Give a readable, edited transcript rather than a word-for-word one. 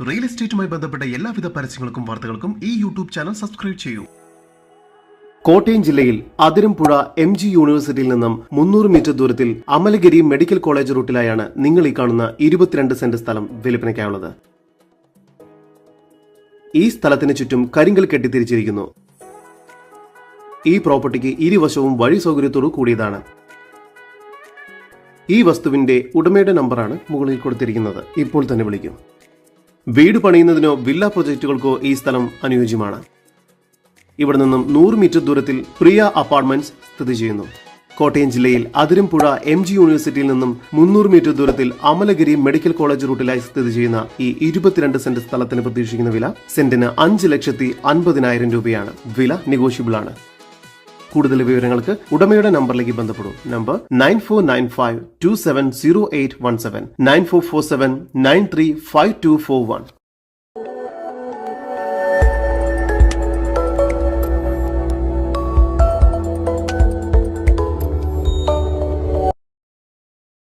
Real എസ്റ്റേറ്റുമായി ബന്ധപ്പെട്ട എല്ലാവിധ പരസ്യങ്ങൾക്കും വാർത്തകൾക്കും ഈ യൂട്യൂബ് ചാനൽ സബ്സ്ക്രൈബ് ചെയ്യൂ. കോട്ടയം ജില്ലയിൽ അതിരമ്പുഴ MG യൂണിവേഴ്സിറ്റിയിൽ നിന്നും 300 മീറ്റർ ദൂരത്തിൽ അമലഗിരി മെഡിക്കൽ കോളേജ് റൂട്ടിലായാണ് നിങ്ങൾ ഈ കാണുന്ന 22 സെന്റ് സ്ഥലം വിൽപ്പനയ്ക്കായുള്ളത്. ഈ സ്ഥലത്തിന് ചുറ്റും കരിങ്കൽ കെട്ടിത്തിരിച്ചിരിക്കുന്നു. ഈ പ്രോപ്പർട്ടിക്ക് ഇരുവശവും വഴി സൗകര്യത്തോടു കൂടിയതാണ്. ഈ വസ്തുവിന്റെ ഉടമയുടെ നമ്പറാണ് മുകളിൽ കൊടുത്തിരിക്കുന്നത്. ഇപ്പോൾ തന്നെ വിളിക്കും. വീട് പണിയുന്നതിനോ വില്ല പ്രൊജക്ടുകൾക്കോ ഈ സ്ഥലം അനുയോജ്യമാണ്. ഇവിടെ നിന്നും 100 മീറ്റർ ദൂരത്തിൽ പ്രിയ അപ്പാർട്ട്മെന്റ്സ് സ്ഥിതി ചെയ്യുന്നു. കോട്ടയം ജില്ലയിൽ അതിരമ്പുഴ MG യൂണിവേഴ്സിറ്റിയിൽ നിന്നും 300 മീറ്റർ ദൂരത്തിൽ അമലഗിരി മെഡിക്കൽ കോളേജ് റൂട്ടിലായി സ്ഥിതി ചെയ്യുന്ന ഈ 22 സെന്റ് സ്ഥലത്തിന് പ്രതീക്ഷിക്കുന്ന വില സെന്റിന് 5,50,000 രൂപയാണ്. വില നെഗോഷ്യബിൾ ആണ്. കൂടുതൽ വിവരങ്ങൾക്ക് ഉടമയുടെ നമ്പറിലേക്ക് ബന്ധപ്പെടും. നമ്പർ 9495270817 9447935241.